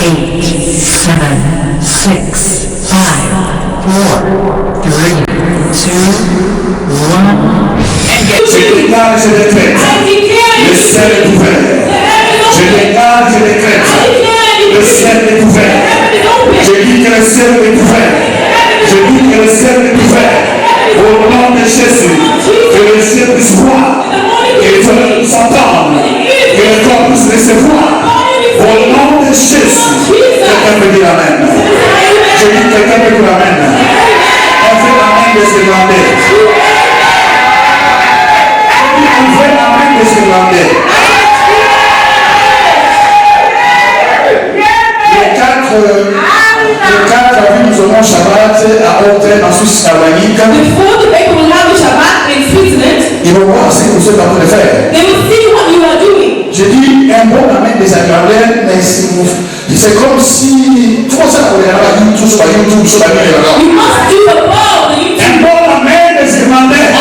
8, 7, 6, 5, 4, 3, 2, 1, and get Je déclare, je décrète. Le ciel est ouvert. Je déclare, je décrète. Le ciel est ouvert. Je dis que le ciel est ouvert. Je dis que le ciel est ouvert. Au nom de Jésus, que le ciel puisse voir, que les oreilles puissent entendre, que le corps puisse recevoir. Au nom de Jésus, quelqu'un peut dire Amen. Je dis que quelqu'un peut dire Amen. On fait l'Amen de ce Irlandais. On fait l'Amen de ce Irlandais. Le 4 avril, nous aurons Shabbat à Orten en Suisse alémanique. Before the people will have the Shabbat in Switzerland, Ils vont voir ce que vous êtes en train de faire. they will see what you are doing. Je dis un bon Amen des Irlandais, mais c'est comme si tout ça pour les Irlandais, tout sur YouTube, sur la vie. You must do the ball. Un bon Amen des Irlandais.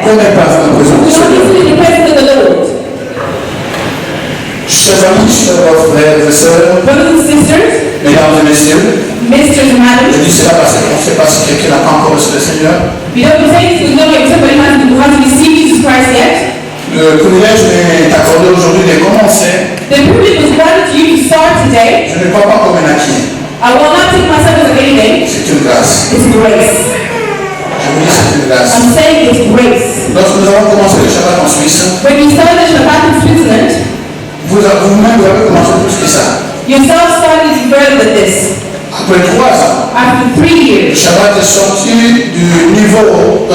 Prenez place dans la présence du Seigneur. Chers amis, chers frères et sœurs, Brothers and sisters, mesdames et messieurs, misters and je madams, dis cela parce qu'on ne sait pas si quelqu'un n'a pas encore reçu le Seigneur. we don't say this because nobody somebody hasn't received Jesus Christ yet. Le privilège m'est accordé aujourd'hui de commencer. The privilege was granted to you to start today. Je ne parle pas comme un acquis. I will not take myself as anything. C'est une grâce. It's grace. Je vous dis c'est une grâce. I'm saying it's grace. Lorsque nous avons commencé le Shabbat en Suisse, When you started Shabbat in Switzerland, vous-même avez commencé plus que ça. yourself started further than this. Après 3 ans, After 3 le years, Shabbat est sorti du niveau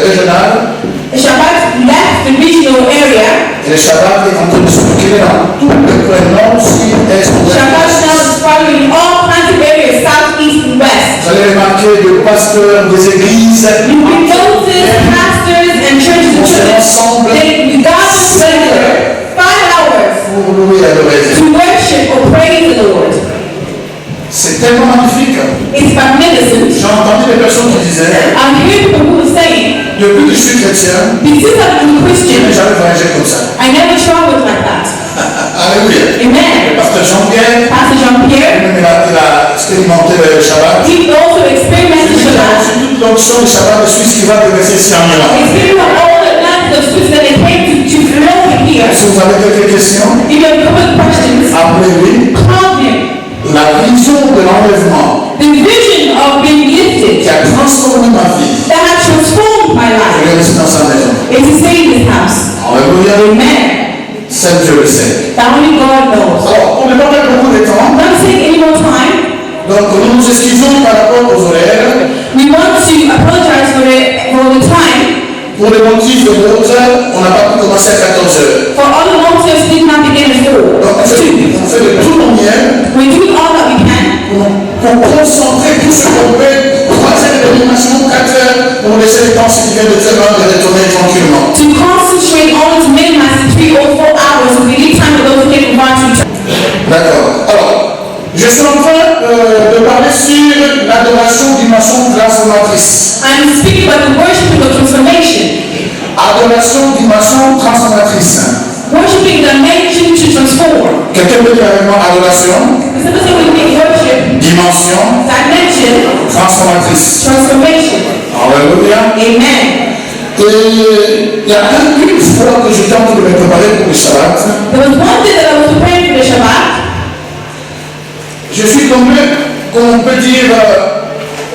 régional Shabbat left the regional area. et le Shabbat est en train de se procurer dans tout le nord, sud, est, Shabbat ouest. now is following all kinds of areas, south, east, and west. Vous allez remarquer des pasteurs, des églises, You can notice pastors and churches and churches. They gather together 5 hours pour louer et adorer Dieu. to worship or praise the Lord. C'est tellement magnifique. It's magnificent. J'ai entendu des personnes qui disaient, I hear people who are saying, depuis que je suis chrétien, because I'm a je n'ai Christian, jamais voyagé comme ça. I never traveled like that. Alléluia. Amen. Le pasteur Jean-Pierre, Pastor Jean-Pierre, il a expérimenté le Shabbat. he also experienced Shabbat. C'est toute l'onction du Shabbat de Suisse qui va devenir si en Iran. Experienced all the lands of Switzerland and came to flow here. Si vous avez quelques questions, If you have a couple of questions, appelez-lui. call him. La vision de l'enlèvement The vision of being qui lifted a transformé ma vie, that has transformed my je life l'ai reçu dans sa maison. is to stay in this house. Alléluia. Amen. Seul Dieu le sait. That only God knows. Alors, pour ne pas perdre beaucoup de temps, Don't take any more time. donc nous nous excusons par rapport aux horaires. We want to apologize for the time. Pour les motifs de l'autre, on n'a pas pu commencer à 14 heures. For other motives did not begin at 4. Donc on fait de tout mon mieux We do all that we can pour concentrer tout ce qu'on peut, 3 heures d'animation, 4 heures, pour laisser le temps ce qui vient de faire de retourner tranquillement. to concentrate on to minimize the 3 or 4 hours so we need time for those who can provide to each other. D'accord. Alors, je suis en train de parler sur l'adoration dimension transformatrice. I'm speaking about the worshiping of transformation. Adoration dimension transformatrice. Worshiping dimension to transform. Quelqu'un peut dire avec moi adoration, Because every time we make worship, dimension dimension, transformatrice. transformation. Alléluia. Amen. Et il y a une fois que j'étais en train de me préparer pour le Shabbat, There was one day that I was preparing for the Shabbat. je suis tombé, comme on peut dire,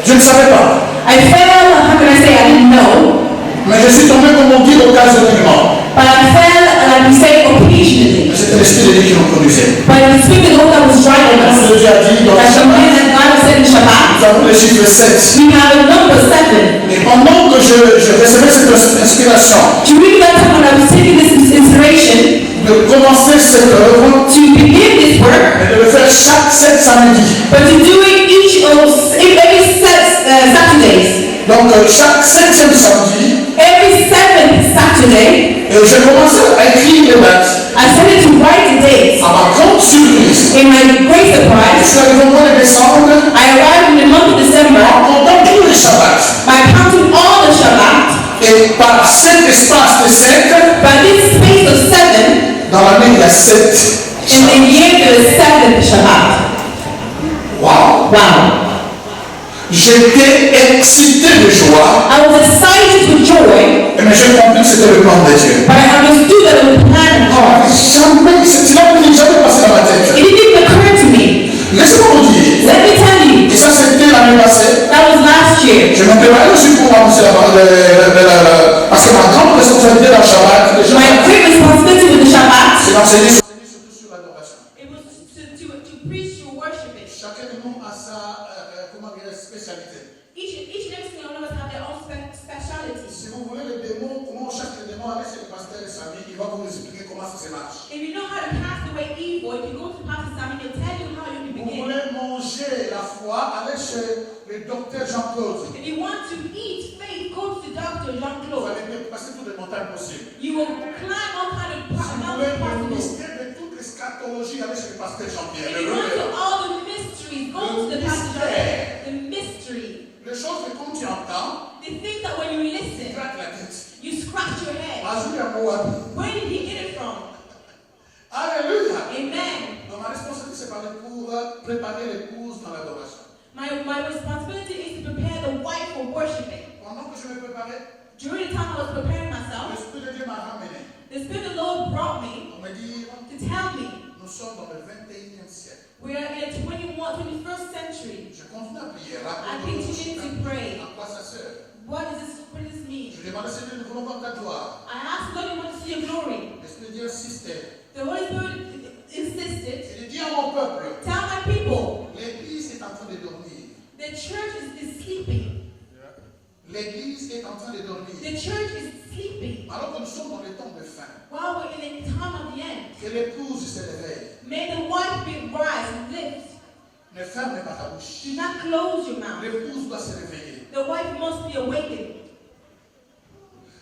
je ne savais pas, I fell, how can I say, I didn't know. mais je suis tombé, comme on dit, occasionnellement. But I fell, like we say, occasionally. C'était l'Esprit de Dieu qui nous conduisait. But the Spirit of God that was driving us. Comme Dieu a dit dans le Like the man Shabbat, that God said in Shabbat, nous avons le chiffre 7. we have a number 7. Et pendant que je recevais cette inspiration During that time when I was taking this inspiration de commencer cette œuvre to begin this work, et de le faire chaque 7 samedis. but to do it every Saturdays. Donc chaque 7e samedi, Every 7th Saturday, et j'ai commencé à écrire les dates. I started to write the dates. À ma grande surprise, In my great je surprise, suis arrivé au mois de décembre I arrived in the month of December en comptant tous les Shabbats. by counting all the cet espace de 7, But this space of 7, dans l'année il y a 7. in the year there is 7 Shabbat. Wow! Wow. J'étais excité de joie, I was excited with joy, mais j'ai compris que c'était le plan de Dieu. but I understood that it was a plan of God. Jamais, cela ne m'est jamais passé dans ma tête. It didn't even occur to me. Laissez-moi vous dire, Let me tell you, et ça c'était l'année passée, that was last year. je me préparais aussi pour annoncer parce que ma grande responsabilité dans le Shabbat, My great responsibility with the Shabbat, c'est d'enseigner surtout sur l'adoration. it was to preach your worshiping. Chacun de nous a sa spécialité. Each and every single one of us have their own speciality. Si vous voulez les démons, comment on cherche les démons, allez chez le pasteur et Samy, il va vous expliquer comment ça se marche. If you know how to cast away evil, if you go to Pastor Simon, he'll tell you how you can Vous begin. voulez manger la foi, allez chez le docteur Jean-Claude. If you want to eat faith, go to the doctor Vous Jean-Claude. allez passer toutes les montagnes possibles. You will climb all kind of Si vous voulez mountains le possible. mystère de toute l'eschatologie, allez chez le pasteur Jean-Pierre. If you want to all the mysteries, go to the Pastor Jean-Claude. The mystery. Les choses que quand tu entends, The things that when you tu listen, craques la tête. you scratch your head. Alléluia, Moab. Where did he get it from? Alléluia. Amen. Donc ma responsabilité, c'est parler pour préparer l'épouse dans l'adoration. My responsibility is to prepare the wife for worshiping. Pendant que je me préparais, During the time I was preparing myself, l'Esprit de Dieu m'a ramené. the Spirit of the Lord brought me On me dit, to tell me nous sommes dans le 21e siècle. we are in the 21st century. Je continue à prier. I continue to pray. À quoi ça sert? What does this mean? Je demande à Seigneur, nous voulons voir ta gloire. I asked God, you want to see your glory. L'Esprit de Dieu insistait. The Holy Spirit insisted, Il dit à mon peuple, tell my people, l'Église est en train de dormir. the church is sleeping. L'Église est en train de dormir. The church is sleeping. Alors que nous sommes dans le temps de fin, While we're in the time of the end, que l'épouse se réveille. may the wife be rise and lift. Ne ferme pas ta bouche. Do not close your mouth. L'épouse doit se réveiller. The wife must be awakened.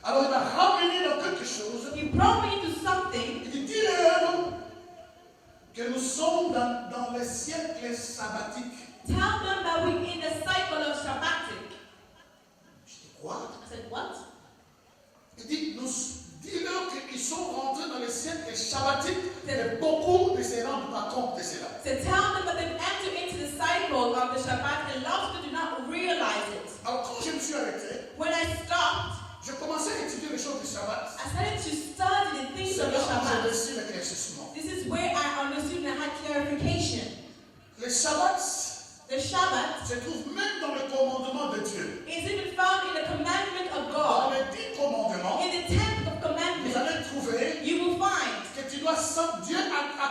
Alors il m'a ramené dans quelque chose. He brought me into something. Il dit, dis-leur que nous sommes dans les siècles sabbatiques. Tell them that we're in the cycle of Shabbatic. Je dis, quoi? I said, what? Il dit, dis-leur qu'ils sont rentrés dans les siècles sabbatiques et beaucoup ne se rendent pas compte de cela. So tell them that they've entered into the cycle of the Shabbat and lots of them do not realize it. Alors quand je me suis arrêté, When I stopped, je commençais à étudier les choses du Shabbat. I started to study the things C'est of là the où j'ai Shabbat. reçu l'éclaircissement. This is where I understood and I had clarification. Les Shabbats The Shabbat se trouvent même dans le commandement de Dieu. is even found in the commandment of Dans God. les 10 commandements, In the 10th of vous commandment, allez trouver you will find que Dieu a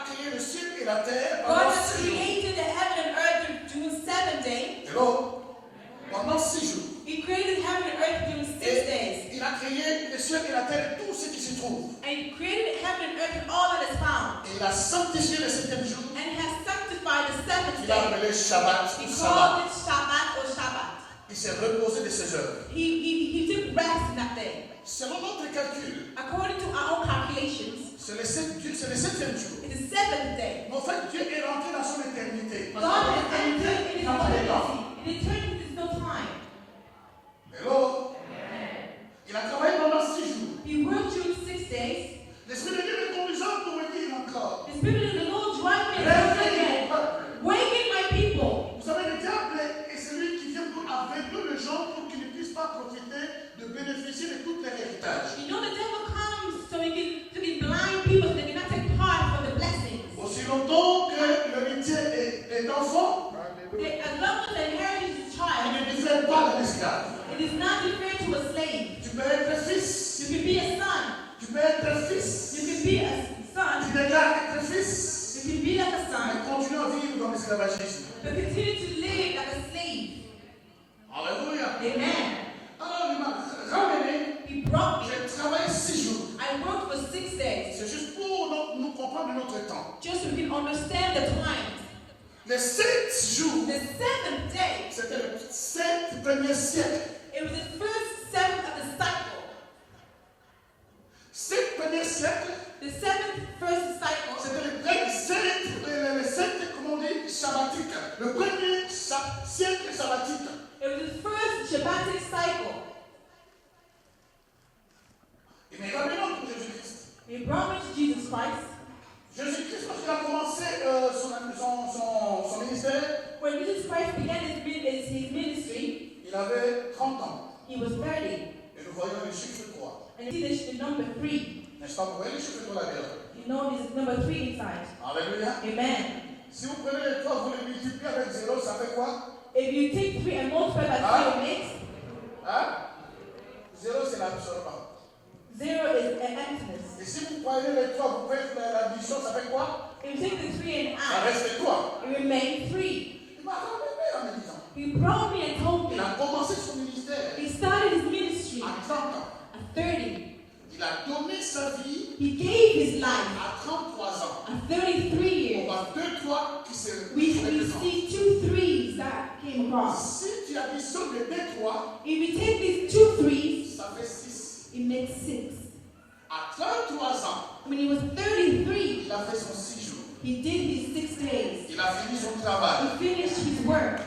créé le ciel et la terre God pendant has 6 jours. created the heaven and earth during 7 days. Hello? Pendant 6 jours. He created heaven and earth during 6 days. Et il a créé le ciel et la terre et tout ce qui s'y trouve. And he created heaven and earth and all that is found. Et il a sanctifié le 7e jour. And he has sanctified the 7th Il a day. appelé Shabbat He ou called Sabbat. it Shabbat or Shabbat. Il s'est reposé de ses œuvres. He took rest in that day. Selon notre calcul, According to our own calculations, c'est le 7e jour. it's the 7th day. Mais en fait, Dieu est rentré dans son éternité. Parce God que has l'éternité, entered in il his n'a pas de temps. eternity. In eternity, there's no time. Hello? Il a travaillé pendant 6 jours. He worked during 6 days. L'Esprit de Dieu me conduisant pour me dire encore. The Spirit of the Lord drive me Réveille again. mon peuple. Waken my people. Vous savez, le diable est celui qui vient pour aveugler les gens pour qu'ils ne puissent pas profiter de bénéficier de tout leur héritage. You know the devil comes so he can blind people so they cannot take part from the blessings. Aussi longtemps que l'héritier est enfant, As long as the inheritance is il child, ne diffère pas d'un esclave. it is not different to a slave. Tu peux être fils, You can be a son. tu peux être fils, You can be a son. tu déclares être fils, You can be like a mais son. continue à vivre dans l'esclavagisme. But continue to live like a slave. Alléluia. Amen. Alors il m'a ramené, He brought me. j'ai travaillé 6 jours. I worked for 6 days. C'est juste pour nous comprendre notre temps. Just so we can understand the times. Les 7 jours, The 7th day, c'était le 7 premier siècle. it was the first 7th of the cycle. 7 premier siècle, The 7th first cycle. c'était le 7, comment on dit, sabbatique. Le premier siècle sabbatique. It was the first Shabbatic cycle. We promised Jesus Christ. Jésus-Christ, quand il a commencé son ministère, When Jesus Christ began his ministry, il avait 30 ans. he was 30. Et nous voyons le chiffre 3. And you see the number 3. N'est-ce pas? Vous voyez le chiffre 3 là-dedans? You know there's number 3 inside. Alléluia. Amen. Si vous prenez les 3, vous les multipliez avec 0, ça fait quoi? If you take 3 and multiply by 3, it makes Hein? 0, c'est l'absorbant. 0 is an emptiness. Et si vous prenez les 3, vous faites l'addition, ça fait quoi? If you take the 3 and Ça add, reste 3. it remains 3. Il m'a ramené en me disant. He brought me and told Il me. a commencé son ministère He started his ministry à 30 ans. at 30. Il a donné sa vie He gave his life à 33 ans. at 33 On years. voit 2 3 qui se We représentent. see 2 3s that came across. Si tu additionnes les 2 3, If you take these 2 3s, ça fait 6. it makes 6. À 33 ans, When he was 33, il a fait son 6 jours. he did his 6 days. Il a fini son travail. He finished his work.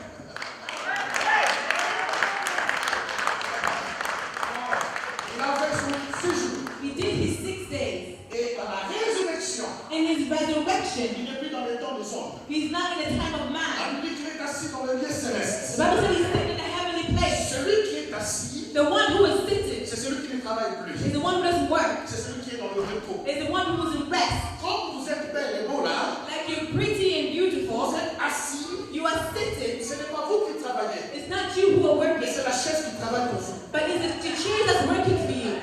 Il a fait son 6 jours. He did his 6 days. Et dans la résurrection, In his resurrection, il n'est plus dans les temps de sonde. he's not in the time of man. La Bible dit qu'il est assis dans le lieu The céleste. Bible says he's sitting in a heavenly place. Celui qui est assis, The one who is sitting c'est celui qui ne travaille plus. is the one who doesn't work. C'est celui qui est dans le repos. Is the one who is in rest. Comme vous êtes belle et beau là, Like you're pretty and beautiful, vous êtes assis, you are sitting. ce n'est pas vous qui travaillez, It's not you who are mais working, c'est la chaise qui travaille pour vous. but it's the chair that's working for you.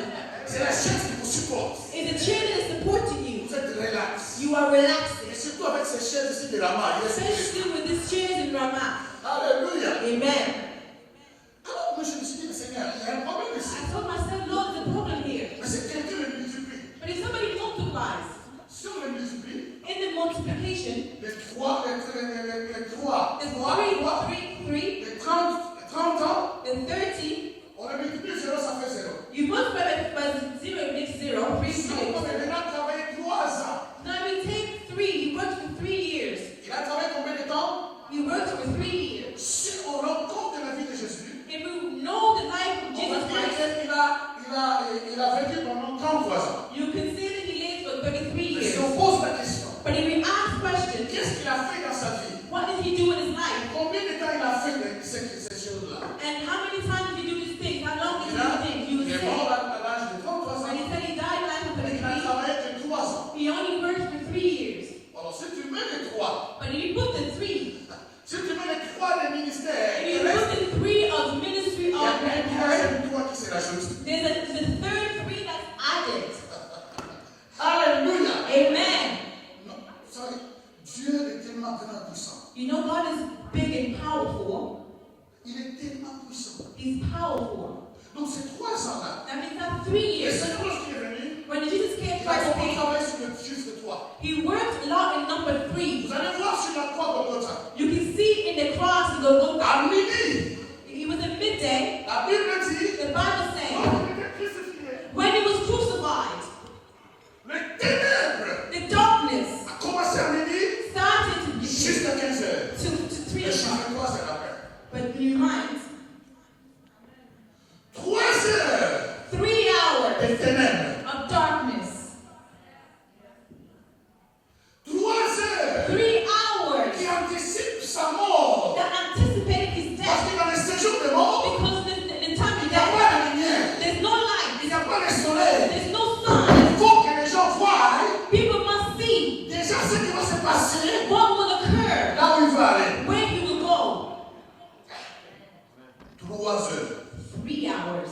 C'est la chaise qui vous supporte. It's the chair that is supporting you. Vous êtes relax. You are relaxing. Et surtout avec ces chaises ici de la main. Especially with these chairs in Ramah. Alléluia. Amen. Alors moi je me suis dit, mais Seigneur, il y a un problème ici. I told myself, Lord, there's a problem here. Mais c'est quelqu'un le multiplie. But if somebody multiplies, Si on le multiplie, in the multiplication, les 3, les 3, the 3, 3, les 30 ans, the 30, on le multiplie 0, ça fait 0. you multiply by 0, it makes 0. 3 Si on zeros. peut maintenant travailler 3 ans, Now we take 3, he worked for 3 years. il a travaillé combien de temps? He worked for 3 years. Si on rend compte de la vie de Jésus, If we know the life of on va Jesus dire Christ, qu'il a vécu pendant 33 ans. you can see that he lived for 33 Mais years. si on pose la question, But if we ask questions, qu'est-ce qu'il a fait dans sa vie? what did he do in his life? Combien de temps il a fait ces choses-là? And how many times did he do these things? How long did Il he do things? You would est say. mort à l'âge de 33 ans. When he said he died at life of Il n'a 33, travaillé que 3 ans. he only worked for 3 years. Alors si tu mets les 3, But if you put the 3, si tu mets les 3 des ministères, if il you reste, put the 3 of ministry il y a on un that earth, troisième 3 qui se rajoute. there's the third 3 that's added. Alléluia. Amen. Non, vous savez, Dieu est tellement grand puissant. You know God is big and powerful. Il est tellement puissant. He's powerful. Donc ces 3 ans-là, That means that 3 et years, c'est lorsqu'il est venu, when Jesus came il a first beaucoup came, travaillé sur le chiffre 3. he worked a lot in number 3. Vous allez voir sur la croix Golgotha. You can see in the cross, the Golgotha, À midi, it was at midday. la Bible dit, The Bible says, quand il était crucifié, when he was crucified, les ténèbres the darkness a commencé à midi started to be jusqu'à 15 heures. to 3 Le o'clock. chiffre 3, c'est la paix. But in your mind, 3 heures 3 hours de ténèbres. of darkness, 3 heures 3 hours qui anticipent sa mort. that anticipated his Parce death. que dans les séjours de mort, Because the time il of n'y a death, pas de lumière, there's no light, il n'y a pas de soleil. there's no sun. Il faut que les gens voient People must see déjà ce qui va se passer what will occur, là où il va aller. where he will go. 3 heures, 3 hours,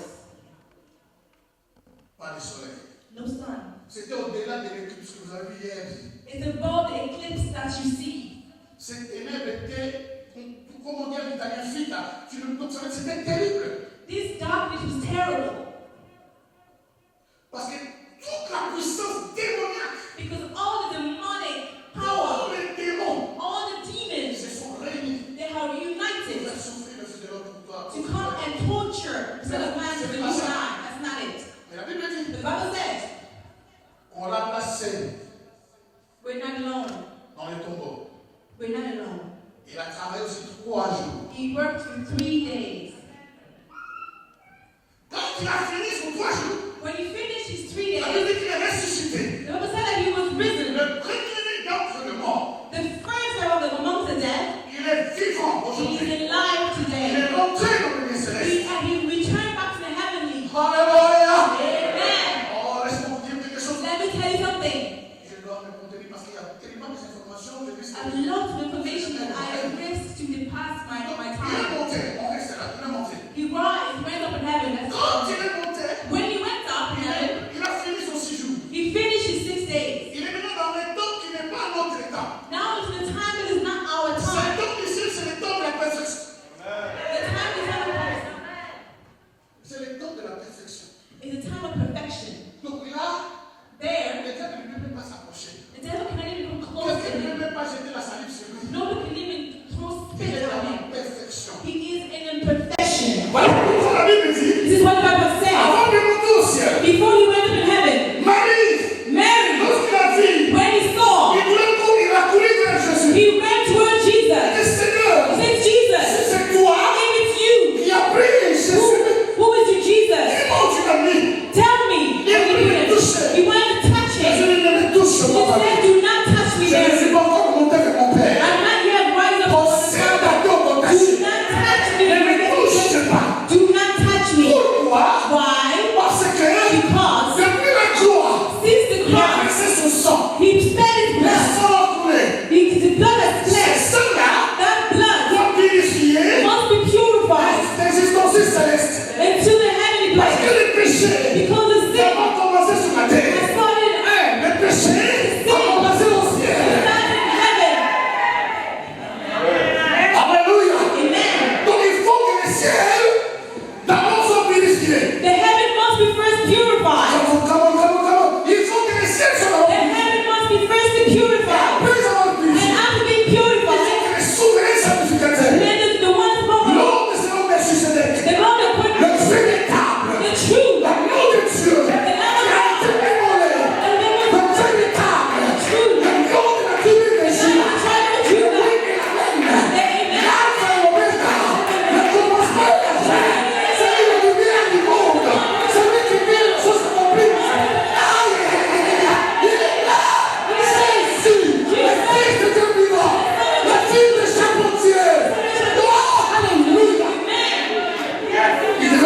pas de soleil. no sun. C'était au-delà de l'éclipse que vous avez vu hier. It's above the eclipse that you see. Ces ténèbres étaient, comme on dit en italien, fita. C'était terrible. This darkness was terrible Parce que toute la puissance démoniaque, because all the demonic tous power, les démons, all the demons, se sont réunis they are pour united faire souffrir le Fils de l'homme pour toi. to come and torture the Son of Man to the new eye. That's not it. Mais la Bible dit, The Bible says on l'a placé we're not alone. dans le tombeau. We're not alone. Il a travaillé aussi 3 jours. He worked for 3 days. Quand il a fini son 3 jours, When he finished his 3 la Bible days, dit qu'il est ressuscité. the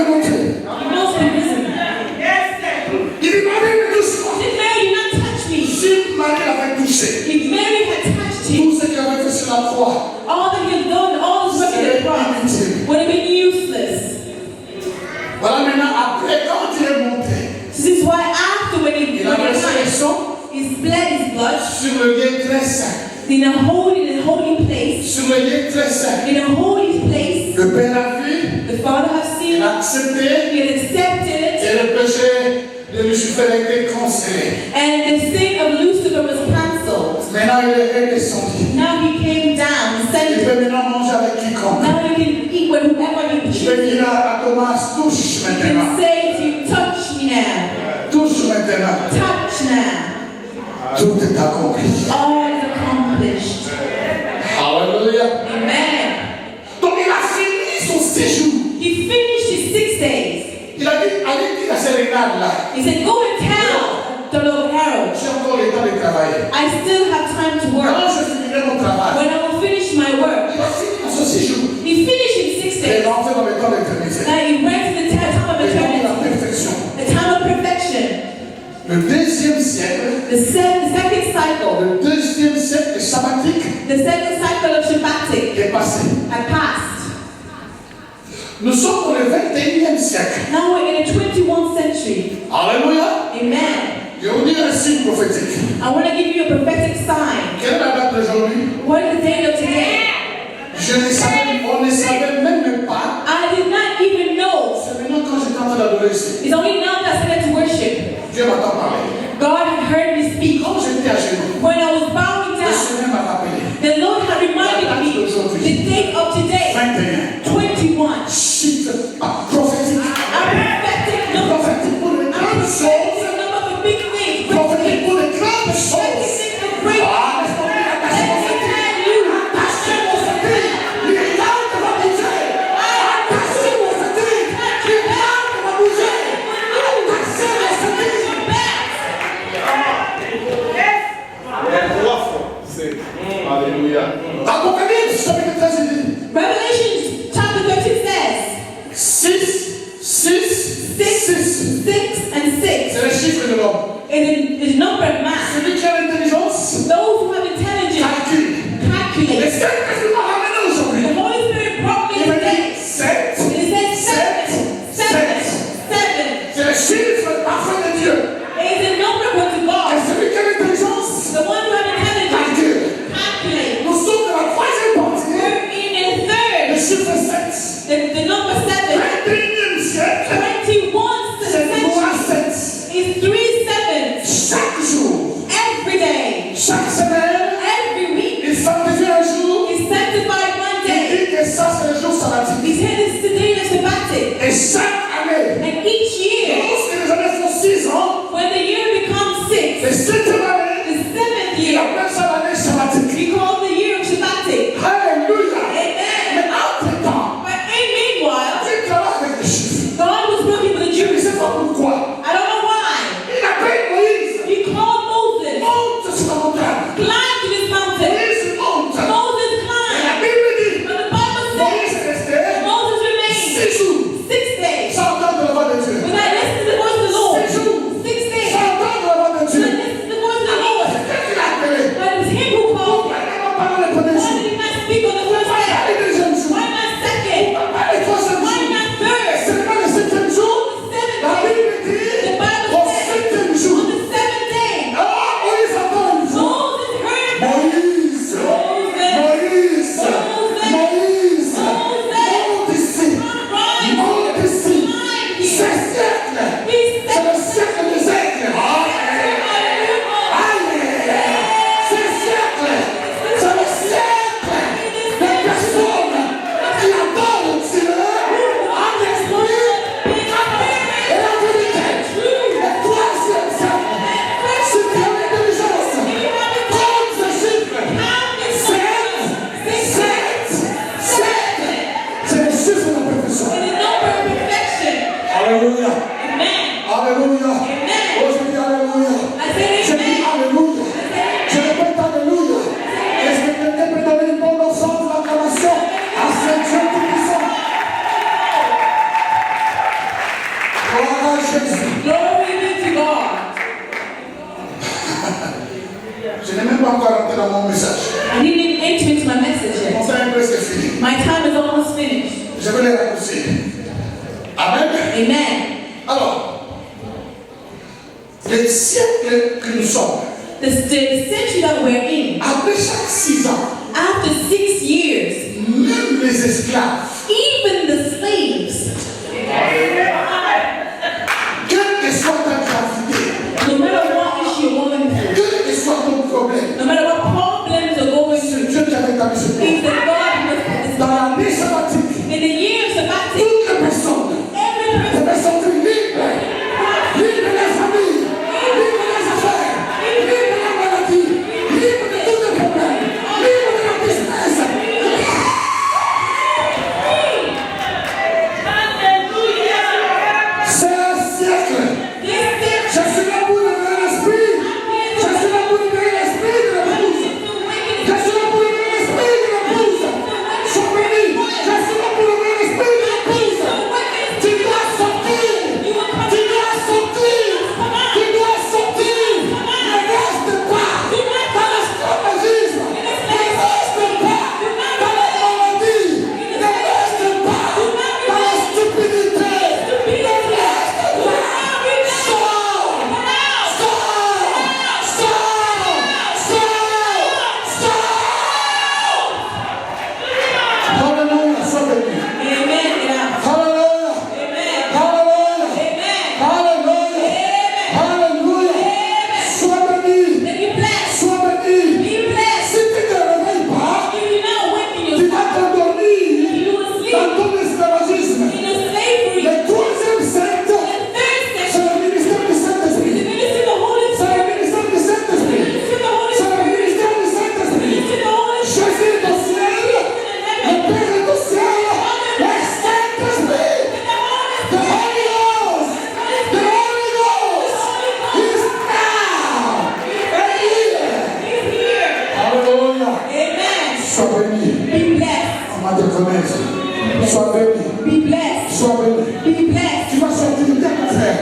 monter. You must be risen. Il dit, Marie, ne touche pas. Did Mary not touch me? Si Marie l'avait touché, If Mary had touched him, tout ce qu'elle avait fait sur la croix, all that he had done, all his work at the cross, would have been useless. voilà maintenant, après, quand il est monté, This is why after when he il a versé le died, sang he bled his blood sur le lieu très saint. in a holy place. Sur le lieu très saint. In a holy place, Le Père a vu, the Father has il seen, a accepté, he had accepted it, et le péché de Lucifer a été cancellé. and the sin of Lucifer was cancelled. Maintenant, il est redescendu. Now he came down, Il sent peut maintenant manger avec quiconque. Now you can eat with whoever you Je choose. peux dire à Thomas, touche You maintenant. can say to you, touch me now. Touche maintenant. Touch now. Tout est accompli. All is accomplished. Alléluia. Amen. Donc il a fini son séjour. He finished his 6 days. Il a dit, allez dire à ces regards là, He said, go and tell the Lord Harold, j'ai encore le temps de travailler. I still have time to work. Quand je finirai mon travail, When I will finish my work. il a fini son séjour. He finished in 6 Il est days. rentré dans le temps d'éternité. Now he went to the time of Le temps de la eternity, perfection. the time of perfection. Le deuxième siècle, The second cycle, le deuxième siècle sabbatique the second cycle of Shabbatic est passé. had passed. Nous sommes dans le 21e siècle. Now we're in the 21st century. Alléluia. Amen. Je vais vous dire un signe prophétique. I want to give you a prophetic sign. Quelle est la date d'aujourd'hui? What is the date of today? On ne savait même pas. I did not even know. C'est maintenant quand j'étais en train d'adorer ici. It's only now that I started to worship. Dieu m'entend parler. God had heard me speak. Quand j'étais à genoux, When I was bowing le down, Seigneur m'a rappelé. the Lord had reminded me the date of today, 21. 21. Chiffre prophétique. A prophetic number. Prophétique pour les A grandes prophetic choses. number for big things. Prophétique pour les grandes Prophetic choses. things for great Ah, things. laisse-moi Let me tell you. Attachez vos fatigues. L'Irlande va bouger. Attachez vos fatigues. L'Irlande va bouger. Attachez vos fatigues. Alléluia. Apocalypse chapitre 13 il dit Revelation chapter 13 says 6, 6, 6, 6 and 6. c'est le chiffre de l'homme. It is number of man. Celui qui a l'intelligence Those who have intelligence calcule. Et calculate. c'est ce qui m'a ramené The aujourd'hui. Holy Spirit brought me Il m'a today. dit 7. It says 7. 7. 7. C'est le chiffre parfait de Dieu. It is a number to Et God. celui qui a l'intelligence The one who has intelligence calcule. calculate. Nous sommes dans la troisième partie. We're in a Le third. chiffre 7. The number 7. 21e siècle. 21 C'est 3 century 7. is 3 7. Chaque jour, Every day. chaque semaine, Every week. il sanctifie un jour. Is sanctified one Il day. dit que ça, c'est le jour sabbatique. He said it's the day of Sabbatic. Et chaque année, And each year, lorsque les années font 6 ans, when the year becomes 6, le 7e année, the 7th il year, appelle ça l'année sabbatique. we call the year of Shabbatic. Alléluia. Amen. Mais entre-temps, But in meanwhile, Dieu travaille avec les chiffres. God was working with the Je ne Jews. sais pas pourquoi. I don't know why. Il appelle Moïse. He called Moses. Monte sur la montagne. Climb to this mountain. Moïse monte. Moses Et la climbed. Bible dit, But the Bible says Moïse est resté Moses remained 6 jours 6 days. sans entendre la voix de Dieu. When I listened to the voice of the Lord, 6 jours 6 days. sans entendre la voix de When I Dieu. listened to the voice of the Lord, C'est Dieu qui l'a appelé. but it was him who called me. Pourquoi il n'a pas parlé le premier Why jour? did he not speak on the first Pourquoi day? le deuxième jour? Why not second? Pourquoi le troisième Why jour? not third? C'est pas le 7e jour. Seventh La day. Bible dit The Bible au says 7e on jour. the 7th day, Ah, Moïse entend une voix. Moses heard Moïse, Moïse, Moïse, monte ici, monte ici. C'est siècle, c'est le siècle des siècles. Allez, c'est siècle, c'est le siècle des personnes qui adorent Dieu en esprit et en vérité. Le troisième siècle, c'est qui a l'intelligence. Prends ce chiffre. 7, 7, 7. C'est le chiffre de la perfection. it is number of perfection. Alléluia. Amen. Alléluia. Amen. Oh, je dis Alléluia. I said Je dis amen. Alléluia. Je répète Alléluia. Est-ce que quelqu'un peut donner une bonne offrande d'acclamation à ce Dieu tout-puissant? Jésus. Glory be to God. Je n'ai même pas encore rentré dans mon message. I didn't even enter into my message Mon yet. temps est presque fini. My time is almost finished. Je vais les raccourcir. Amen. Amen. Alors, les siècles que nous sommes, The century that we're in, après chaque 6 ans, after 6 years, même les esclaves, even the slaves, quelle que soit ta gravité, no matter what issue you're going through, quel que soit ton problème, no matter what problems you're going c'est through, Dieu qui avait établi ce it's plan. that God must put this Dans l'année sabbatique, in the year of sabbatic. toutes les personnes, Every les person, personnes libres, libres des familles, libres des affaires, libres de la maladie, libres de tous les problèmes, libres de la business. C'est un siècle. Je suis là pour lever l'esprit. Je suis là pour lever l'esprit de l'épouse. Je suis là pour lever l'esprit de l'épouse. Sois béni. Je suis là pour lever l'esprit de l'épouse. Tu dois sortir. Tu dois sortir. Tu dois sortir. Ne reste pas dans l'esclavagisme. Ne reste pas dans la maladie. Ne reste pas dans la stupidité. Ne reste pas. Hallelujah, sois béni. Amen. Yeah. Hallelujah. Amen. Hallelujah. Amen. Hallelujah. Hallelujah. Sois béni. Let me bless. Sois béni. Be blessed. Si tu ne te réveilles pas, If you're not waking tu yourself, vas t'endormir you will sleep dans ton esclavagisme. in a slavery. Le troisième secte, The third c'est section, le ministère du the Saint-Esprit. ministry of the Holy C'est Spirit. le ministère du Saint-Esprit. Ministry of the Holy C'est le Spirit. ministère du Saint-Esprit. Ministry of the Holy Spirit. Jésus est au ciel. Le Père est au ciel. Le Saint-Esprit. The Holy Ghost. The Holy Ghost is now. And here. He's here. Alléluia. Amen. Sois béni. Be blessed. On va te connaître. Sois béni. Be blessed. Sois béni. Be blessed. Tu vas sortir. Dis à ton frère.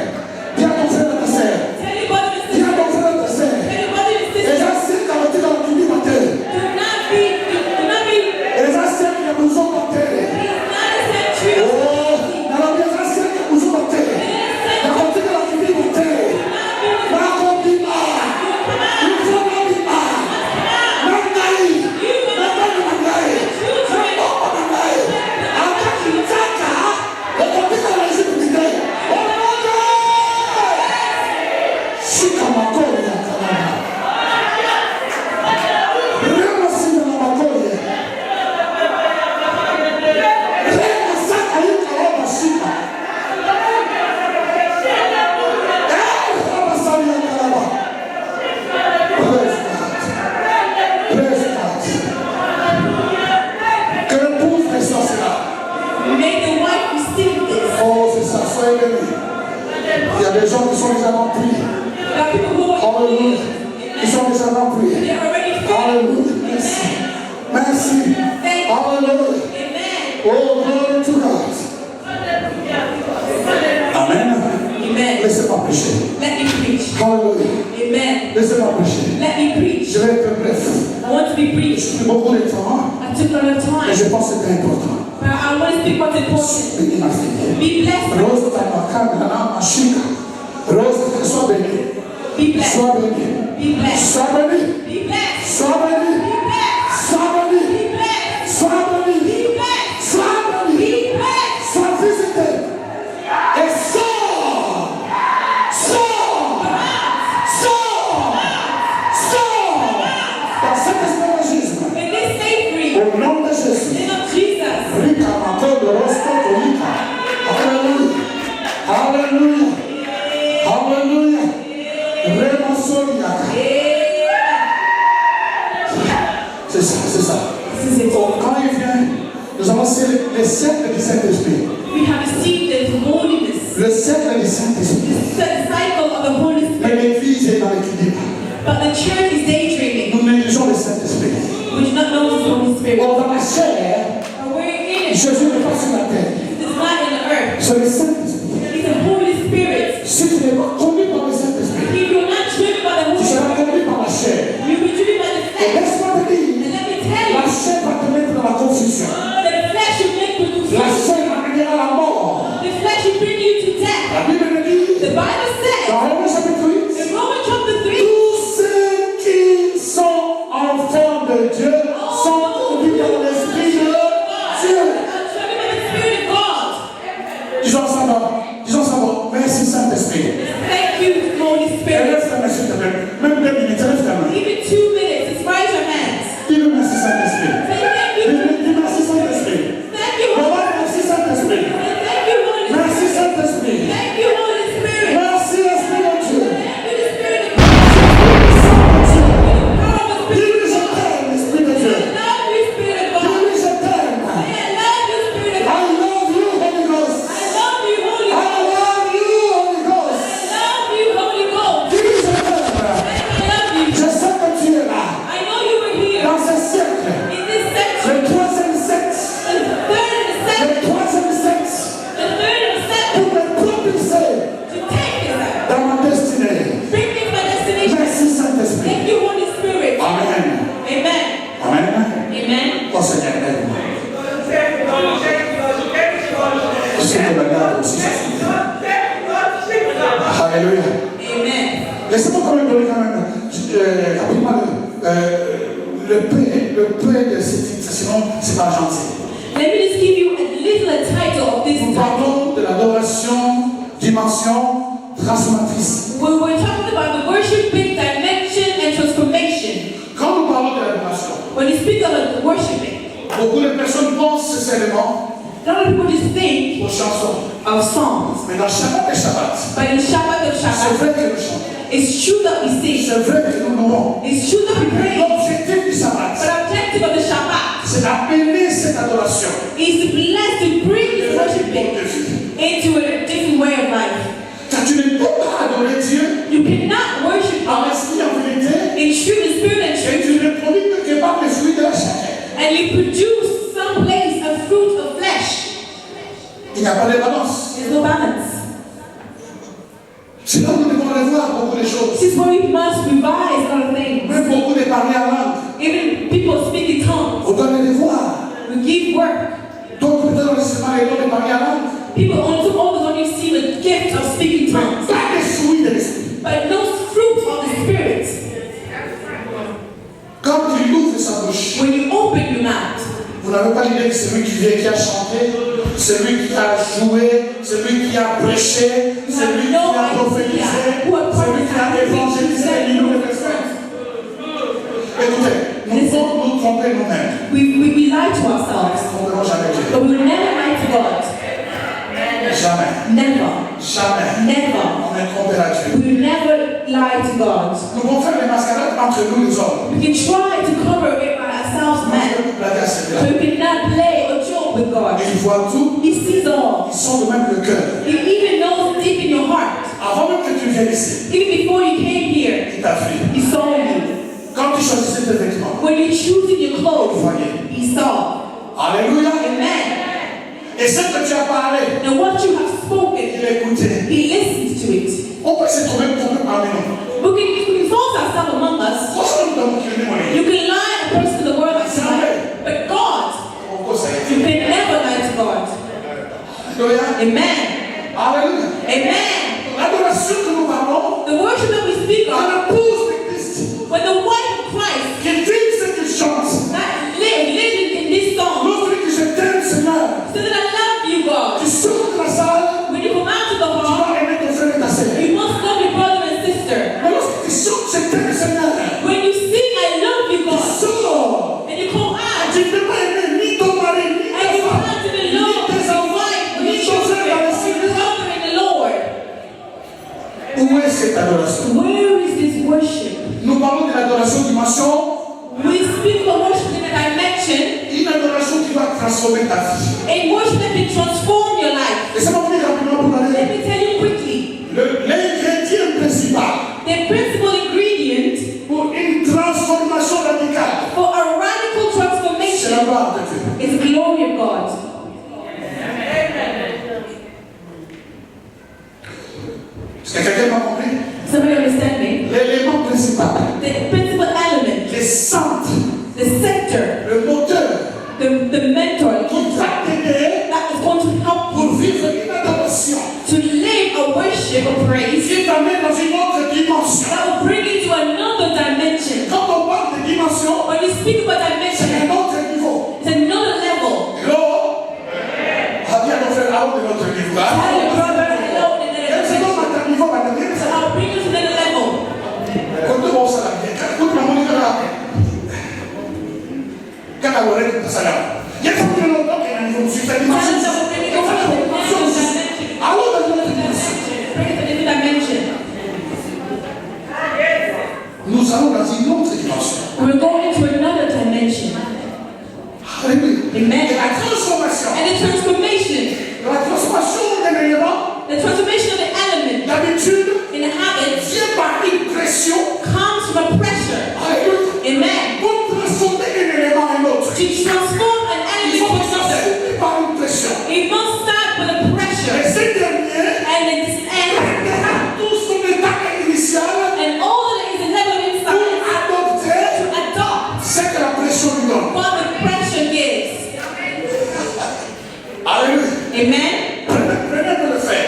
Dis à ton frère et ta sœur. Tell your brother and Dis à sister. ton frère et ta sœur. Tell your brother and Les sister. anciens qui ont été dans le public matin. Do not be. Et les anciens qui nous ont montés. It's not a century of Oh, dans les anciens qui nous ont montés. La côté de la public matin. La condima. Il faut l'ondima. Nangaï. Nangaï, nangaï. Oh, nangaï. Après qu'il t'aca, le côté de la Jésus-Christ. Oh, nangaï. Shikamakori ya kanana. Rema sina na makori. Rema saka yuka wama shika. Rema sani ya kanaba. Praise God. Praise God. Que l'épouse reçoive cela. May the wife receive this. Oh, c'est ça, soyez bénis. Il y a des gens qui sont déjà remplis. There are people who are Alléluia. Ils sont déjà remplis. they're already filled. Alléluia. Merci. Merci. Alléluia. Amen. Oh, glory to God. Amen. Amen. Laissez-moi prêcher. Let me preach. Alléluia. Amen. Laissez-moi prêcher. Let me preach. Je vais être bref. I want to be preached. J'ai pris beaucoup de temps, I took a lot of mais time, je pense que c'était important. but I want to speak what's important. Bénis ma fille. Be blessed. Rose Tamakana Mashika. Rose, sois béni. Be blessed. Sois béni. Be blessed. Sois béni. Be blessed. Sois béni. Be blessed. Sois béni. Be blessed. Sois béni. Be blessed. Sois béni. Be blessed. Sois visité. Et sors. Sors. Sors. Sors. Dans cet esclavagisme. In this slavery, Au nom de Jésus. in the name of Jesus. Rika Makodo Rosto Kolika. Alléluia. Alléluia. Alléluia. Rema Soriaka. C'est ça, c'est ça. This is it. Donc, quand il vient, nous avons les siècles du Saint-Esprit. We have received this holiness, Le siècle du Saint-Esprit. the cycle of the Holy Spirit. Mais l'Église est dans l'équilibre. But the church is daydreaming. Nous négligeons le Saint-Esprit. We do not know the Holy Spirit. Or dans la chair, But we're in it. Jésus n'est pas sur la terre. It's not in the earth. C'est le Saint-Esprit. It's the Holy Spirit. Dans Romains chapitre 8, In Romans chapter 3, tous ceux qui sont enfants de Dieu sont conduits par l'Esprit de Dieu. Disons ensemble, merci Saint-Esprit. thank you, Holy Spirit. Lève ta main s'il te plaît. Même 2 minutes, lève ta main. Even 2 minutes, just raise your hands. Dis-le merci Saint-Esprit. Say thank you. Dis merci Saint-Esprit. Thank you, Maman, Holy merci Saint-Esprit. Spirit. Thank you, Holy Spirit. Merci Saint-Esprit. Thank you, Holy Spirit. Merci Esprit de Dieu. Thank you, the Spirit of God. Power of the Spirit. Dis-lui je t'aime, Esprit de Dieu. I love you, Spirit of God. Dis-lui je t'aime. I love you, Spirit of I God. love you, Holy Ghost. I love you, Holy I Ghost. love you, Holy Ghost. I love you, Holy Ghost. Dis-lui je t'aime. I love you. Je sais que tu es là. I know you were here Dans ce siècle. in this section. Le troisième sexe. The third and the Le seventh. troisième sexe. The third and the seventh. Pour me propulser To take this out. dans ma destinée. Bring me to my destination. Merci Saint-Esprit. Thank you, Holy Spirit. Amen. Amen. Amen. Amen. Oh Seigneur, aide-moi. Je sais que la garde aussi, ça suffit. Alléluia. Amen. Laissez-moi quand même donner rapidement le P de cette sinon c'est pas gentil. Let me just give you a little title of this Nous title. parlons de l'adoration, dimension transformatrice. We were talking about the worshiping dimension and transformation. Quand nous parlons de l'adoration, When you speak about worshiping, beaucoup de personnes pensent seulement a lot of people just think aux chansons. of songs. Mais dans Shabbat et Shabbat, But in Shabbat of c'est Shabbat, vrai que nous chantons. it's true that we sing. C'est vrai que nous louons. It's true that we pray. L'objectif du But Shabbat, the objective of the Shabbat c'est d'appeler cette adoration is to bless, to bring de this notre worshiping de vie. into a different way of life. Car tu ne peux pas adorer Dieu You cannot worship en God esprit en vérité in truth, in spirit, and et truth, tu ne produis quelque part les fruits de la chair. and you produce someplace a fruit of flesh. Il n'y a pas de balance. There's no balance. C'est là où nous devons revoir beaucoup de choses. This is where we must revise other things. Même beaucoup de parler en langue. Even people speak in tongues. On doit les voir. We give work. Donc peut-être on seulement les dons de parler en langue. People also always only see the gift of speaking Mais tongues, pas les fruits de l'esprit. but no fruit of the spirit. Quand il ouvre sa bouche, When you open your mouth, vous n'avez pas l'idée que celui qui vient, qui a chanté, celui qui a joué, celui qui a prêché, celui qui a prophétisé, celui qui a évangélisé les millions de personnes. Écoutez, nous pouvons nous tromper nous-mêmes. we lie to ourselves, Nous ne pouvons jamais dire. but we will never lie to God. Jamais. Never. Jamais. Never. On ne trompera Dieu. We will never lie to God. Nous pouvons faire des mascarades entre nous les hommes. We can try to cover it by ourselves, On man, peut blaguer à celui-là. but we cannot play or joke with God. Ils voient tout, He sees all. ils sont de même le cœur. He even knows deep in your heart. Avant même que tu viennes ici, Even before you came here, il t'a vu. He saw you. Quand tu choisissais tes vêtements, When you choosing your clothes, voyez. He saw. Alléluia. Amen. Et ce que tu as parlé, And what you have spoken, il écoutait. He listens to it. On peut se trouver parmi nous. We can force ourselves among us. Franchement, nous avons qu'il est You can lie a person in the world like that, but God, Pourquoi ça a you été? can never lie to God. Alléluia. Amen. Alléluia. Amen. L'adoration que nous parlons, The worship that we speak quand of, la pose de Christ, when the wife of Christ qui dit ce qu'il chante, that living in this song, lorsque que je t'aime, Seigneur, said that I love you, God. tu sors de la salle, When you come out to the tu hall, vas aimer ton frère et ta sœur. you must love your brother and sister. Mais lorsque tu chantes, je t'aime, Seigneur, When you sing, I love you, tu God, sors. and you come out, Tu ne peux pas aimer ni ton mari, ni and ta you femme, come to the ni Lord, tes your enfants, wife, or ni your ton frère dans le children, your Seigneur. brother in the Lord. Où est cette adoration? Where is this worship? Nous parlons de l'adoration dimension, We speak of worship in a dimension, une adoration qui va transformer ta vie. a worship that can transform your life. Laissez-moi vous dire rapidement pour Let aller. me tell you quickly, L'ingrédient principal the principal ingredient pour une transformation radicale, for a radical c'est la transformation gloire de Dieu. is the glory of God. Est-ce que quelqu'un m'a compris? Somebody understand me? L'élément principal, The principal element, les centres, the sector, le moteur the mentor qui va t'aider that is going to help pour you vivre une adoration to live a worship worship or praise qui t'amène dans une autre dimension. that will bring you to another dimension. Quand on parle de dimension, When you speak about c'est dimension, un autre niveau. it's another level. Hello? Dis à ton frère, à haut de notre niveau. Tell your brother hello in Et another c'est donc dimension. à ton niveau, madame. So I'll bring you to another level. Écoute-moi ça là. Écoute-moi mon niveau là. Quand la oreille de ça là. Il y a un peu longtemps qu'il y a un niveau. Tu fais Tell dimension. us that we're bringing you to another dimension. À haut de notre dimension. Bring it to another dimension. Nous allons dans une autre dimension. We're going to another dimension. Alléluia. Amen. Et la transformation. And the transformation, La transformation d'un élément, the transformation of the element d'habitude, in the habits vient par une pression. comes from a pressure. Alléluia. Amen. Pour transformer un élément en un autre, To transform an il faut element que to ça another, subit par une pression. it must start with a Et pressure. ce dernier And it's perdra tout son état initial and all that is a level pour inside adopter to adopt ce que la pression lui donne. what the pressure gives. Alléluia. Amen. Prenez un peu le fer.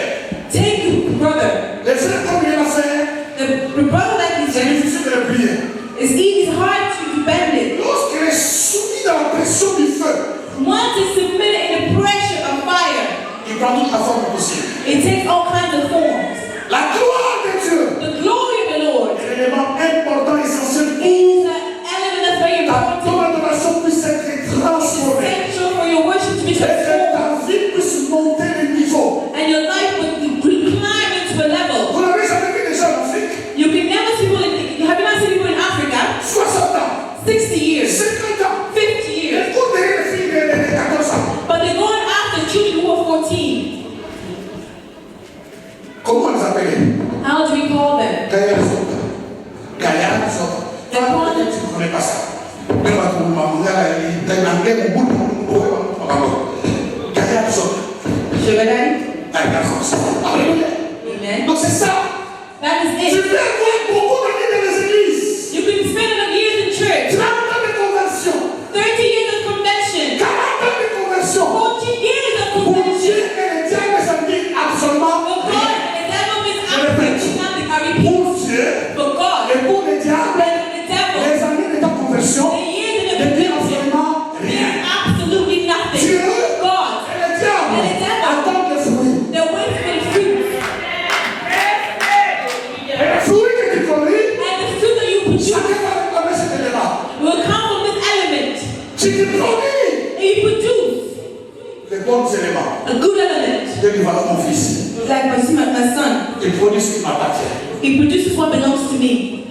Take brother. Le fer, comme il va faire, The brother like he's c'est difficile de le plier. it's hard to bend it. Lorsqu'il est soumis dans la pression du feu, Once it's submitted in the pressure of fire, il prend toute la forme possible. it takes all kinds of forms. La gloire de Dieu The glory of the Lord est l'élément important, essentiel pour is an element that's very que important. ton adoration puisse être transformée. Essential for your worship to be Et que transformed ta vie puisse monter le niveau. and your life would climb into a level. Vous n'avez jamais vu des gens en Afrique? You can never see people have you not seen people in Africa? 60 ans, 60 years, 50 ans. 50 Ils years, courent derrière les filles de 14 ans. but they're going after children who are 14. Comment les appeler? How do we call them? Gaillard Zot. Gaillard Zot. Toi, peut-être tu ne connais pas ça. Mais ma pour ma mère, il est en anglais, mon bout, Gaillard Zot. Chevalier. Ah, d'accord. Alléluia. Amen. Donc c'est ça. That is Tu it. peux avoir beaucoup d'années dans les églises. You can spend enough years in church, 30 ans de conversion. 30 years of convention, 40 ans de conversion. 40 years of Pour Dieu convention. et les diables, ça ne dit absolument For God rien. and the devil is absolutely nothing. I repeat, Pour Dieu for God et pour les diables, and the devil, les années de ta conversion the years ne of dit convention absolument is rien. absolutely nothing. Dieu God, et les diables attendent le fruit. they're waiting for the fruit. Et le fruit que tu produis, And the fruit that you produce chacun va reconnaître cet élément. will come from this element. Si tu produis And you produce les bons éléments, a good element. Dieu dit voilà mon fils. Like my son. Il produit ce qui m'appartient. He produces what belongs to me.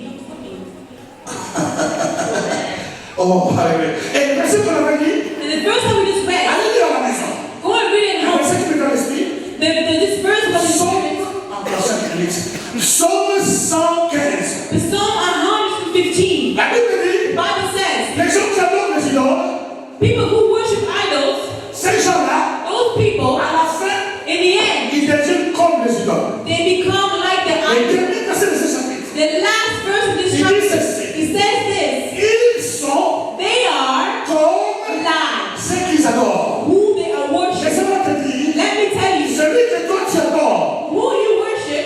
Oh, alléluia. Et le verset qu'on avait dit, And the first time we just read, allez lire à la maison. go and read it Le at verset home. qui me donne l'esprit. This verse was in Psaume, en version écrite. Psaume 115. the Psalm 115. La Bible dit, The Bible says, les gens qui adorent les idoles, people who worship idols, ces gens-là, those people, à la fin, in the end, ils deviennent comme les idoles. they become like the Le idols. dernier verset de ce chapitre, The last verse of this Il dit chapter, ceci. he says this, ils sont they are comme like ceux qu'ils adorent. who they are worshiping. Laissez-moi te dire, Let me tell you, celui que toi tu adores, who you worship,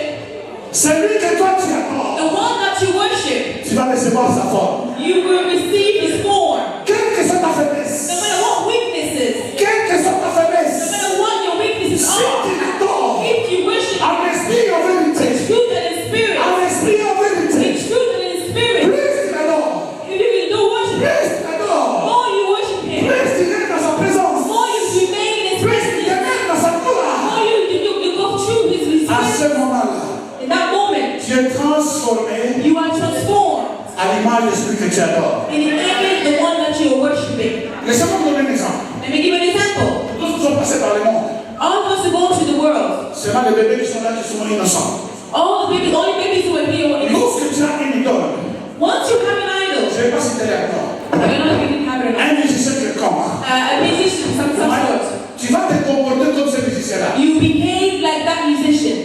celui que toi tu adores, the one that you worship, tu vas recevoir sa forme. you will receive his form. Quelle que soit ta No faiblesse, matter what weaknesses, quelle que soit ta no faiblesse, matter what your weaknesses si are, tu l'adores, if you worship en esprit et en vérité, in truth and in spirit, en esprit et en in vérité, truth and in spirit, plus tu l'adores, if you do worship, plus tu l'adores, more you worship him, plus tu restes dans sa présence, more you remain in his plus tu presence, demeures dans sa gloire. more you go through his À presence. ce moment-là, In that moment, tu es transformé you are transformed à l'image de celui que tu adores. in the image of the one that you are worshiping. Laissez-moi vous donner un exemple. Let me give you an example. Tous nous sommes passés par le monde. All of us are going through the world. Seulement les bébés qui sont là qui sont innocents. All the babies, only babies who are here. Lorsque tu as une idole, Once you have an idol, je ne vais pas citer les acteurs, I don't know if you can have it or not. un musicien quelconque, A musician, some sort. tu vas te comporter comme ce musicien-là. You behave like that musician.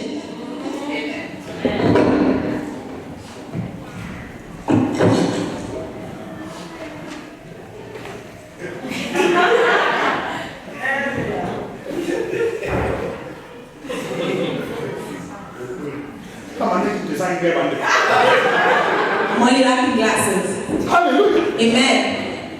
Money lacking glasses. Alléluia. Amen.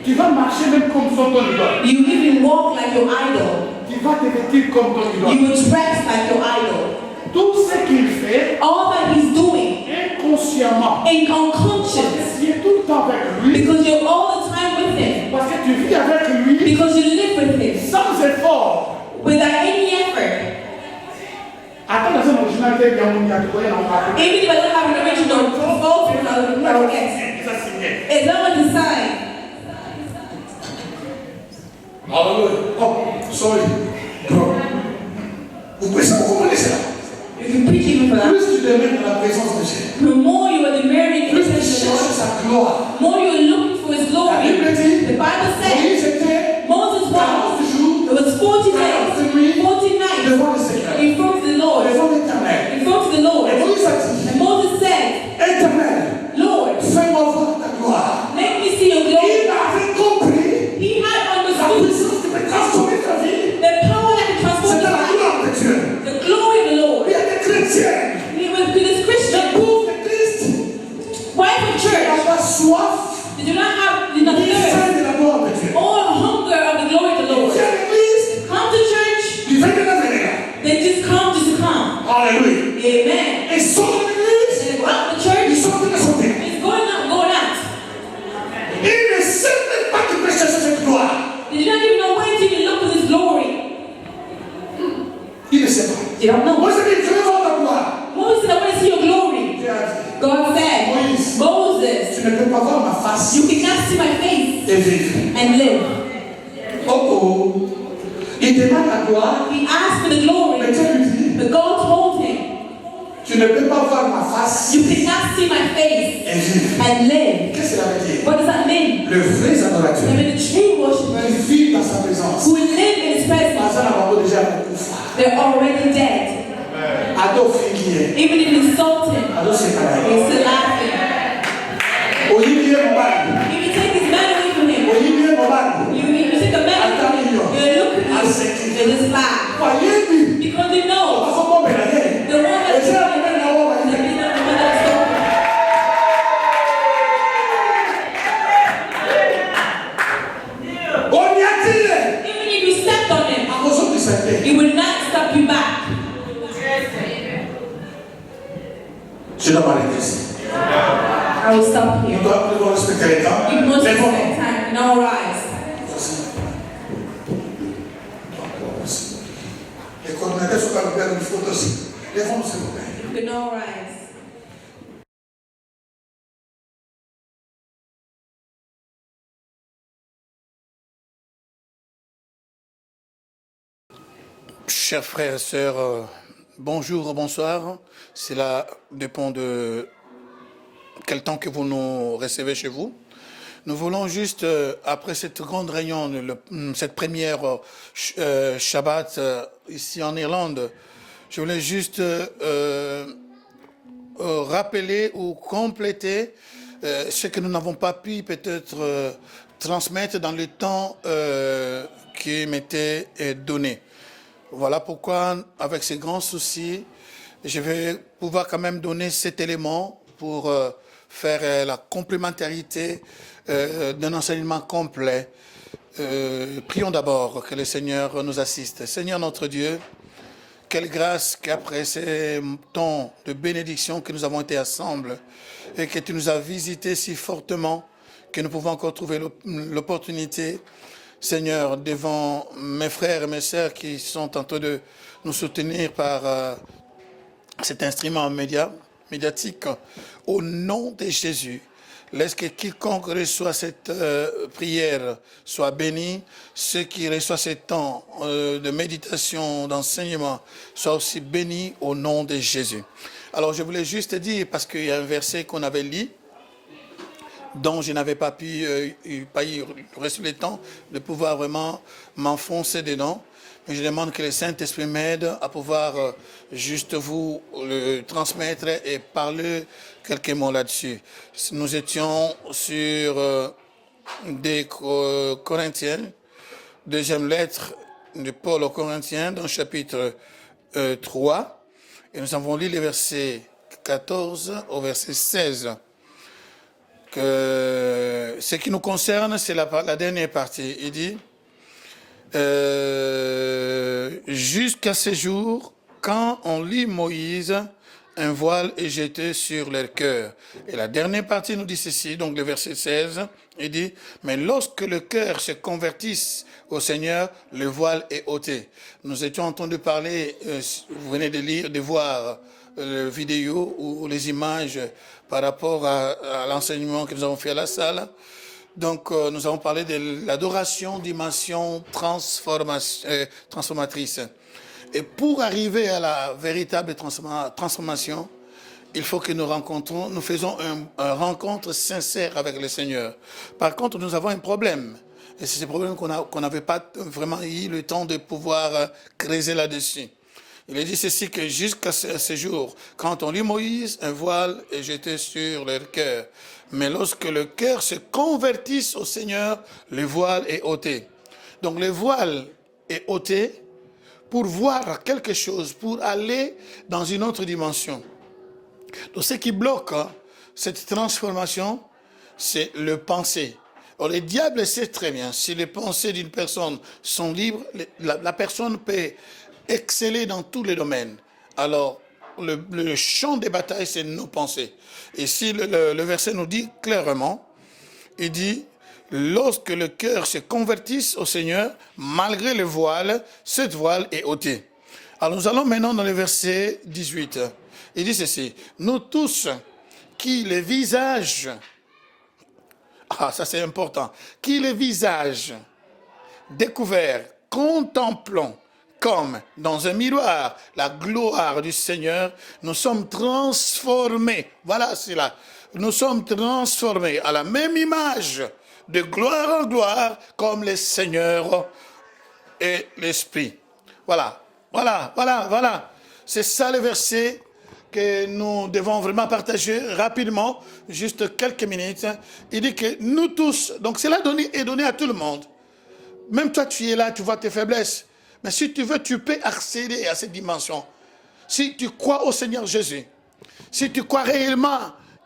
Tu vas marcher même comme son ton idole. You even walk like your idol. Tu vas te vêtir comme ton You idole. will dress like your idol. Tout ce qu'il fait, All that he's doing inconsciemment, in unconscious. tu es tout le temps avec lui, Because you're all the time with him. parce que tu vis avec lui Because you live with him. sans effort. Without any effort. Attends, dans un originalité, il y a un moniateur, on va Even if I don't have an original photo, I will get. ça signé. It's not on the sign. Alléluia. Oh, sorry. Bro. Vous pouvez savoir comment c'est là. You can preach even for that. Plus tu demeures dans la présence de Dieu, The more you are demanding plus tu his cherches glory, sa gloire. more you are looking for his La glory. Bible dit, The Bible says Moïse était Moses 40 was. jours It was 40 days, 40 nights devant le Seigneur, in front of the Lord. devant l'Éternel. In front of the Lord. Et Moïse a dit, And Moses said, Éternel, Lord, fais-moi voir ta gloire. let me see your glory. Il avait compris He had la understood puissance qui peut transformer ta vie. the power that can transform C'est your la life. gloire de Dieu. The glory of the Lord. Il y a des chrétiens, He was good as des Christian. pauvres de Christ, Wife of qui church. n'ont pas soif, They do not have enough ni thirst faim de la gloire de Dieu. or hunger of the glory of the Lord. Viens à l'église, Come to church, tu viens de la venir. they just come just to come. Alléluia. Amen. Et sont dans l'église, And they go out to ils church, sont en train de chanter. it's going out, going out. Ils ne savent même pas qu'ils peuvent chercher cette gloire. They do not even know where to even look for this glory. Ils ne savent pas. They don't know. Moi, je dis, je veux voir ta gloire. Moses said, I want to see your glory. Dieu a dit, God said, Moïse, Moses, tu ne peux pas voir ma face you cannot see my face et vivre. and live. Oh oh. Il demande la gloire, He asked for the mais glory, Dieu lui dit, but God told him, tu ne peux pas voir ma face you cannot see my face et vivre. and live. Qu'est-ce que cela veut dire? What does that mean? Le vrai I adorateur mean, the true qui worshippers vit dans sa présence. who live in his presence, Parce qu'on a déjà beaucoup fait. they're already dead. Ado fingier, Even if you insult him, ado se he's paraît. still laughing. Olivier Mobad, If you take his man away from him, Olivier Mobad, you take a man from him, you look at him, they just laugh. voyez-lui, Because they know parce qu'on peut l'aller. the one Et that's c'est la même là où on va the dire. one that's On y attire. even if you stepped on him, À cause du Saint-Esprit. it would not stop you back. Je dois parler ici. I will stop Nous here. devons respecter les temps. You must Mais bon. respect time and all rise. Les coordinateurs sont pas faire une photo aussi. Lèvons-nous s'il vous plaît. You can all rise. Chers frères et sœurs, bonjour, bonsoir. Cela dépend de quel temps que vous nous recevez chez vous. Nous voulons juste, après cette grande réunion, cette première Shabbat ici en Irlande, je voulais juste rappeler ou compléter ce que nous n'avons pas pu peut-être transmettre dans le temps qui m'était donné. Voilà pourquoi, avec ces grands soucis, je vais pouvoir quand même donner cet élément pour faire la complémentarité d'un enseignement complet. Prions d'abord que le Seigneur nous assiste. Seigneur notre Dieu, quelle grâce qu'après ces temps de bénédiction que nous avons été ensemble et que tu nous as visités si fortement que nous pouvons encore trouver l'opportunité, Seigneur, devant mes frères et mes sœurs qui sont en train de nous soutenir par cet instrument médiatique, au nom de Jésus, laisse que quiconque reçoit cette prière soit béni, ceux qui reçoivent ce temps de méditation, d'enseignement, soient aussi bénis au nom de Jésus. Alors je voulais juste dire, parce qu'il y a un verset qu'on avait lu, dont je n'avais pas pu, pas eu reçu le temps de pouvoir vraiment m'enfoncer dedans. Mais je demande que le Saint-Esprit m'aide à pouvoir juste vous le transmettre et parler quelques mots là-dessus. Nous étions sur des Corinthiens, deuxième lettre de Paul aux Corinthiens, dans le chapitre 3, et nous avons lu les versets 14 au verset 16. Que ce qui nous concerne, c'est la dernière partie. Il dit, jusqu'à ce jour, quand on lit Moïse, un voile est jeté sur leur cœur. Et la dernière partie nous dit ceci, donc le verset 16, il dit, mais lorsque le cœur se convertisse au Seigneur, le voile est ôté. Nous étions entendus parler, vous venez de lire, de voir les vidéos ou les images par rapport à l'enseignement que nous avons fait à la salle. Donc, nous avons parlé de l'adoration, dimension transformatrice. Et pour arriver à la véritable transformation, il faut que nous faisons une rencontre sincère avec le Seigneur. Par contre, nous avons un problème. Et c'est ce problème qu'on n'avait pas vraiment eu le temps de pouvoir creuser là-dessus. Il est dit ceci, que jusqu'à ce jour, quand on lit Moïse, un voile est jeté sur leur cœur. Mais lorsque le cœur se convertisse au Seigneur, le voile est ôté. Donc le voile est ôté pour voir quelque chose, pour aller dans une autre dimension. Donc ce qui bloque cette transformation, c'est le pensée. Alors, le diable sait très bien, si les pensées d'une personne sont libres, la personne peut exceller dans tous les domaines. Alors, le champ de bataille, c'est nos pensées. Et si le verset nous dit clairement, il dit, lorsque le cœur se convertisse au Seigneur, malgré le voile, cette voile est ôtée. Alors, nous allons maintenant dans le verset 18. Il dit ceci, nous tous qui les visages, ça c'est important, qui les visages découverts, contemplons comme dans un miroir la gloire du Seigneur, nous sommes transformés, voilà c'est là, nous sommes transformés à la même image, de gloire en gloire, comme le Seigneur et l'Esprit. Voilà. C'est ça le verset que nous devons vraiment partager rapidement, juste quelques minutes. Il dit que nous tous, donc cela est donné à tout le monde. Même toi, tu es là, tu vois tes faiblesses. Mais si tu veux, tu peux accéder à cette dimension. Si tu crois au Seigneur Jésus, si tu crois réellement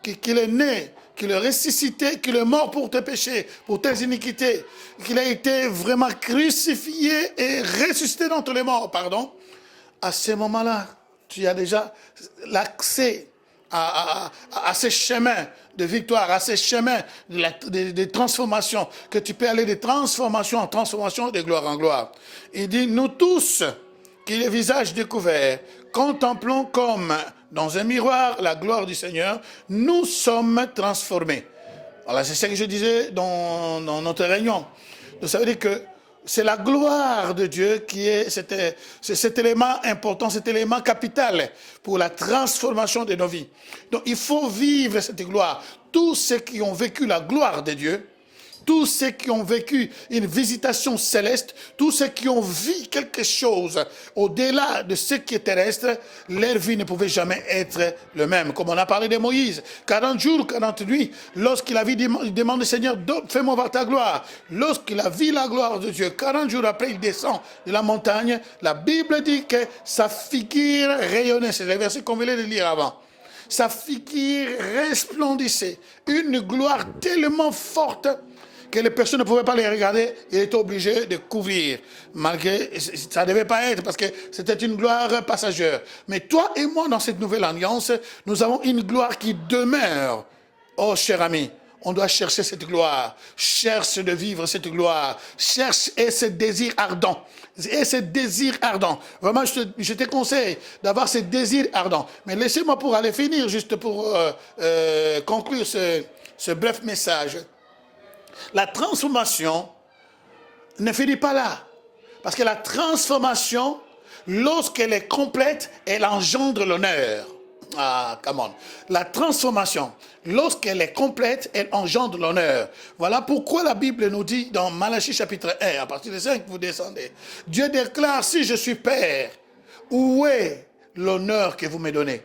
qu'il est né, qu'il est ressuscité, qu'il est mort pour tes péchés, pour tes iniquités, qu'il a été vraiment crucifié et ressuscité d'entre les morts, à ce moment-là, tu as déjà l'accès à ces chemins de victoire, à ces chemins de transformation, que tu peux aller de transformation en transformation, de gloire en gloire. Il dit, nous tous, qui les visages découverts, contemplons comme dans un miroir la gloire du Seigneur, nous sommes transformés. Voilà, c'est ce que je disais dans notre réunion. Donc ça veut dire que c'est la gloire de Dieu qui est cet élément important, cet élément capital pour la transformation de nos vies. Donc il faut vivre cette gloire. Tous ceux qui ont vécu la gloire de Dieu, tous ceux qui ont vécu une visitation céleste, tous ceux qui ont vu quelque chose au-delà de ce qui est terrestre, leur vie ne pouvait jamais être le même. Comme on a parlé de Moïse, 40 jours, 40 nuits, lorsqu'il a vu, il demande au Seigneur, fais-moi voir ta gloire. Lorsqu'il a vu la gloire de Dieu, 40 jours après, il descend de la montagne. La Bible dit que sa figure rayonnait. C'est le verset qu'on venait de lire avant. Sa figure resplendissait. Une gloire tellement forte que les personnes ne pouvaient pas les regarder, il était obligé de couvrir. Malgré, ça ne devait pas être, parce que c'était une gloire passagère. Mais toi et moi, dans cette nouvelle alliance, nous avons une gloire qui demeure. Oh, cher ami, on doit chercher cette gloire. Cherche de vivre cette gloire. Cherche et ce désir ardent. Et ce désir ardent. Vraiment, je te conseille d'avoir ce désir ardent. Mais laissez-moi pour aller finir, juste pour conclure ce bref message. La transformation ne finit pas là. Parce que la transformation, lorsqu'elle est complète, elle engendre l'honneur. Ah, come on. La transformation, lorsqu'elle est complète, elle engendre l'honneur. Voilà pourquoi la Bible nous dit dans Malachie chapitre 1, à partir de 5, vous descendez. Dieu déclare, si je suis Père, où est l'honneur que vous me donnez?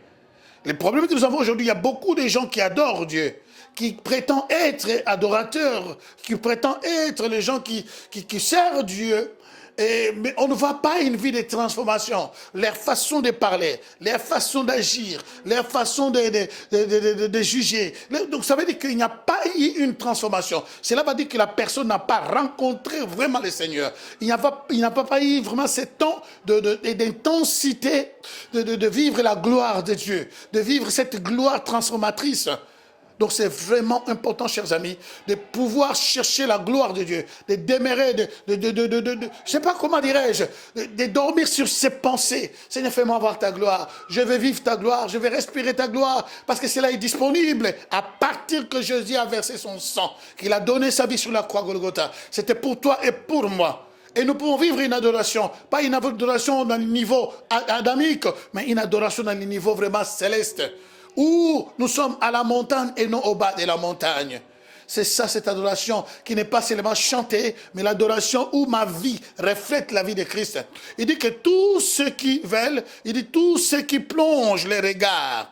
Le problème que nous avons aujourd'hui, il y a beaucoup de gens qui adorent Dieu, qui prétendent être adorateurs, qui prétendent être les gens qui servent Dieu, mais on ne voit pas une vie de transformation. Leur façon de parler, leur façon d'agir, leur façon de juger. Donc ça veut dire qu'il n'y a pas eu une transformation. Cela veut dire que la personne n'a pas rencontré vraiment le Seigneur. Il n'a pas eu vraiment ce temps d'intensité de vivre la gloire de Dieu, de vivre cette gloire transformatrice. Donc c'est vraiment important, chers amis, de pouvoir chercher la gloire de Dieu, de demeurer, je sais pas comment dirais-je, de dormir sur ses pensées. Seigneur, fais-moi voir ta gloire. Je vais vivre ta gloire, je vais respirer ta gloire, parce que cela est disponible à partir que Jésus a versé son sang, qu'il a donné sa vie sur la croix Golgotha. C'était pour toi et pour moi. Et nous pouvons vivre une adoration, pas une adoration dans le niveau adamique, mais une adoration dans le niveau vraiment céleste, où nous sommes à la montagne et non au bas de la montagne. C'est ça, cette adoration qui n'est pas seulement chantée, mais l'adoration où ma vie reflète la vie de Christ. Il dit que tous ceux qui veulent, il dit tous ceux qui plongent les regards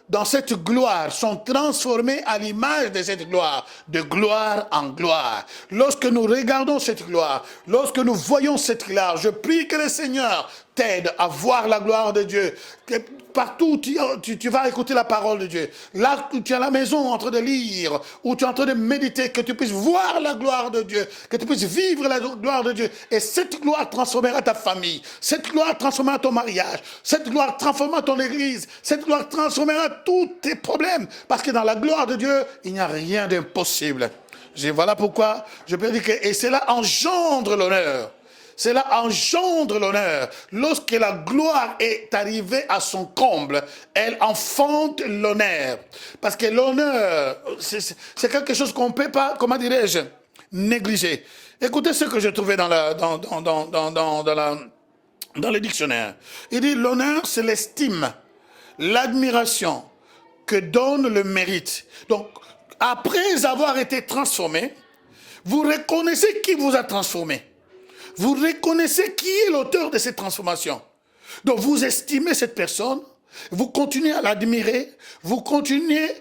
dans cette gloire sont transformés à l'image de cette gloire, de gloire en gloire. Lorsque nous regardons cette gloire, lorsque nous voyons cette gloire, je prie que le Seigneur t'aide à voir la gloire de Dieu. Que partout tu vas écouter la parole de Dieu. Là où tu es à la maison en train de lire, où tu es en train de méditer, que tu puisses voir la gloire de Dieu, que tu puisses vivre la gloire de Dieu. Et cette gloire transformera ta famille, cette gloire transformera ton mariage, cette gloire transformera ton église, cette gloire transformera tous tes problèmes. Parce que dans la gloire de Dieu, il n'y a rien d'impossible. Voilà pourquoi je peux dire que et cela engendre l'honneur. Cela engendre l'honneur. Lorsque la gloire est arrivée à son comble, elle enfante l'honneur. Parce que l'honneur, c'est quelque chose qu'on ne peut pas, comment dirais-je, négliger. Écoutez ce que j'ai trouvé dans le dictionnaire. Il dit l'honneur, c'est l'estime, l'admiration que donne le mérite. Donc, après avoir été transformé, vous reconnaissez qui vous a transformé. Vous reconnaissez qui est l'auteur de cette transformation. Donc vous estimez cette personne, vous continuez à l'admirer, vous continuez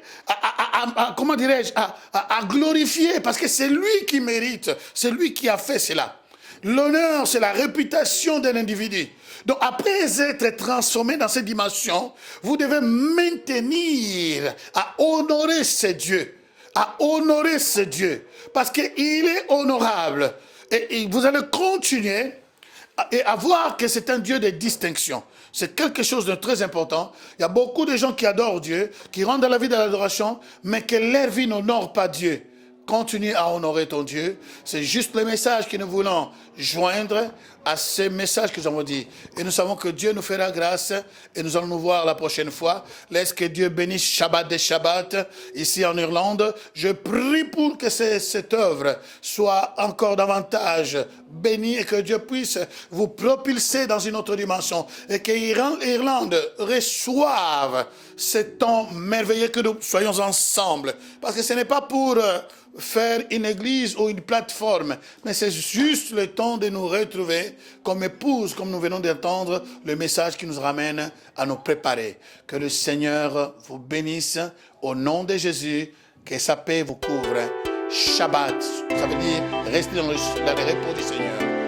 comment dirais-je, à glorifier, parce que c'est lui qui mérite, c'est lui qui a fait cela. L'honneur, c'est la réputation d'un individu. Donc après être transformé dans cette dimension, vous devez maintenir à honorer ce Dieu, parce qu'il est honorable. Et vous allez continuer à voir que c'est un Dieu de distinction. C'est quelque chose de très important. Il y a beaucoup de gens qui adorent Dieu, qui rentrent dans la vie de l'adoration, mais que leur vie n'honore pas Dieu. Continue à honorer ton Dieu. C'est juste le message que nous voulons joindre à ce message que nous avons dit. Et nous savons que Dieu nous fera grâce et nous allons nous voir la prochaine fois. Laisse que Dieu bénisse Shabbat des Shabbat ici en Irlande. Je prie pour que cette œuvre soit encore davantage bénie et que Dieu puisse vous propulser dans une autre dimension et que l'Irlande reçoive ce temps merveilleux que nous soyons ensemble. Parce que ce n'est pas pour faire une église ou une plateforme, mais c'est juste le temps de nous retrouver comme épouse, comme nous venons d'entendre le message qui nous ramène à nous préparer. Que le Seigneur vous bénisse au nom de Jésus, que sa paix vous couvre. Shabbat, ça veut dire rester dans le repos du Seigneur.